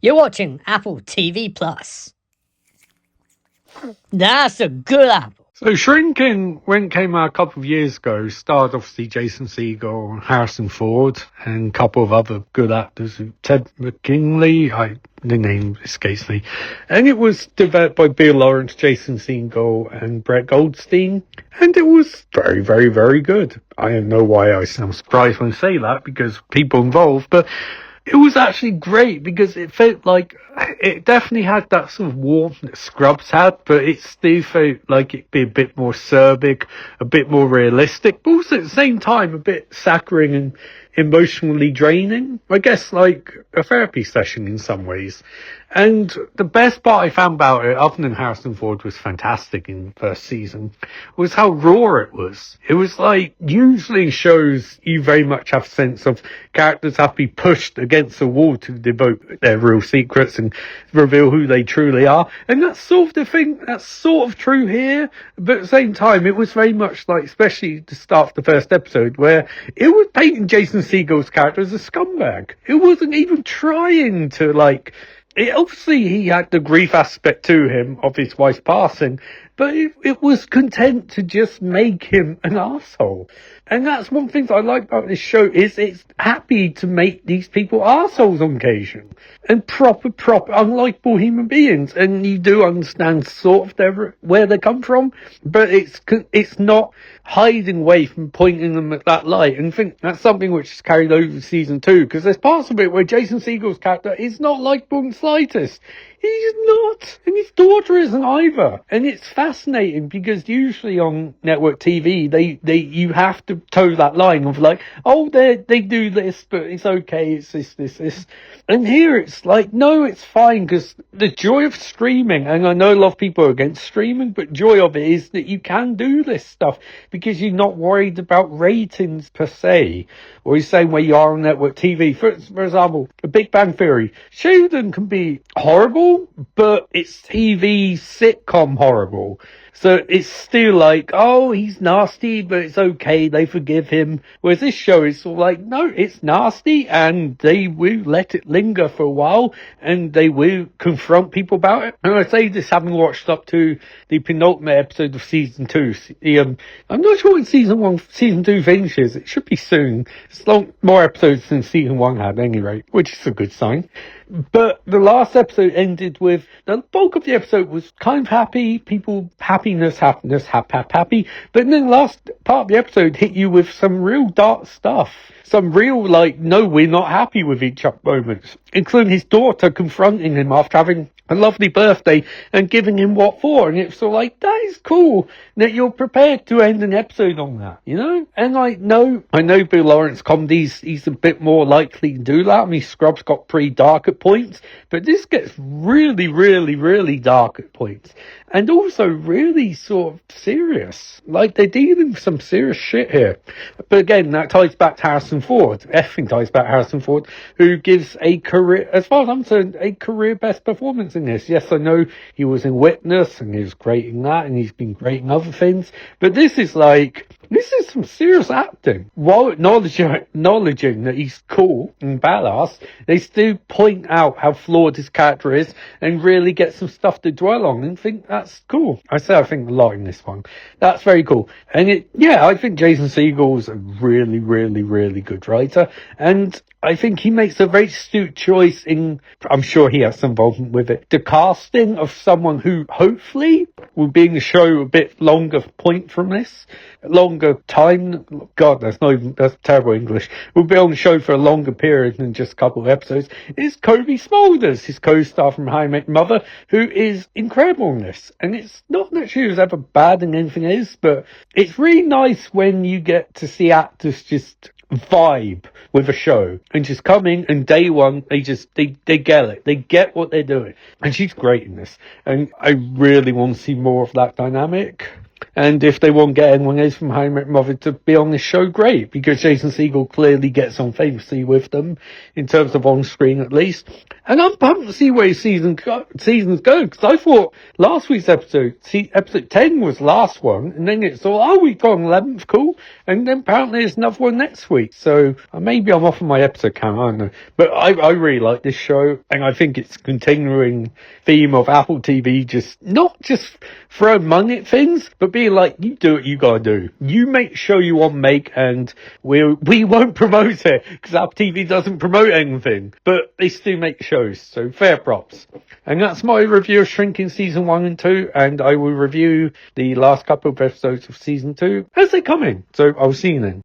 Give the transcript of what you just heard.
You're watching Apple TV Plus. That's a good apple. So Shrinking, when it came out a couple of years ago, starred obviously Jason Segel and Harrison Ford and a couple of other good actors. Ted McKinley, the name escapes me. And it was developed by Bill Lawrence, Jason Segel and Brett Goldstein. And it was very, very, very good. I don't know why I sound surprised when I say that, because people involved, but it was actually great because it felt like it definitely had that sort of warmth that Scrubs had, but it still felt like it'd be a bit more acerbic, a bit more realistic, but also at the same time a bit saccharine and emotionally draining. I guess like a therapy session in some ways. And the best part I found about it, other than Harrison Ford was fantastic in the first season, was how raw it was. It was like, usually in shows, you very much have a sense of characters have to be pushed against a wall to devote their real secrets and reveal who they truly are. And that's sort of the thing, that's sort of true here. But at the same time, it was very much like, especially the start of the first episode, where it was painting Jason Segel's character as a scumbag. It wasn't even trying to obviously he had the grief aspect to him of his wife's passing, but it was content to just make him an arsehole. And that's one thing I like about this show, is it's happy to make these people arseholes on occasion. And proper, unlikable human beings. And you do understand sort of where they come from, but it's not hiding away from pointing them at that light. And I think that's something which is carried over season 2, because there's parts of it where Jason Segel's character is not likable in the slightest. He's not. And his daughter isn't either. And it's fascinating because usually on network TV, you have to toe that line of like, oh, they do this, but it's okay, it's this. And here it's like, no, it's fine, because the joy of streaming, and I know a lot of people are against streaming, but joy of it is that you can do this stuff because you're not worried about ratings per se, or the same way you are on network TV. For example, The Big Bang Theory. Sheldon can be horrible, but it's TV sitcom horrible. So it's still like, oh, he's nasty, but it's okay, they forgive him. Whereas this show is sort of like, no, it's nasty, and they will let it linger for a while, and they will confront people about it. And I say this having watched up to the penultimate episode of season 2. I'm not sure when season 2 finishes. It should be soon. It's more episodes than season 1 had, at any rate, which is a good sign. But the last episode ended with, the bulk of the episode was kind of happy, people, happiness, happy. But then the last part of the episode hit you with some real dark stuff. Some real, no, we're not happy with each other moments. Including his daughter confronting him after having a lovely birthday and giving him what for. And it's sort of like, that is cool that you're prepared to end an episode on that, you know? And I know Bill Lawrence comedies, he's a bit more likely to do that. I mean, Scrubs got pretty dark at points, but this gets really, really, really dark at points. And also really sort of serious. Like, they're dealing with some serious shit here. But again, that ties back to Harrison Ford. Everything ties back to Harrison Ford, who gives a career, as far as I'm concerned, a career best performance in this. Yes, I know he was in Witness, and he was great in that, and he's been great in other things. But this is some serious acting. While acknowledging that he's cool and badass, they still point out how flawed his character is and really get some stuff to dwell on and think that's cool. I think a lot in this one. That's very cool. And I think Jason Segel's a really, really, really good writer. And I think he makes a very astute choice in, I'm sure he has some involvement with it, the casting of someone who hopefully will be in the show a bit longer point from this, longer time. God, that's terrible English. Will be on the show for a longer period than just a couple of episodes. Is Kobe Smulders, his co-star from How I Met Your Mother, who is incredible in this. And it's not that she was ever bad in anything it is, but it's really nice when you get to see actors just vibe with a show and just come in and day one they get it, they get what they're doing, and she's great in this, and I really want to see more of that dynamic. And if they want to get anyone else from How I Met Your Mother to be on this show, great, because Jason Segel clearly gets on famously with them, in terms of on screen at least. And I'm pumped to see where seasons go, because I thought last week's episode 10 was last one, and then it's all, we've got an 11th, cool, and then apparently there's another one next week. So maybe I'm off on my episode count, I don't know. But I really like this show, and I think it's continuing theme of Apple TV, just not just throwing money at things, but being like, you do what you gotta do. You make sure you want to make, and we won't promote it, because Apple TV doesn't promote anything, but they still make shows, so fair props. And that's my review of Shrinking Season 1 and 2, and I will review the last couple of episodes of Season 2 as they come in. So I'll see you then.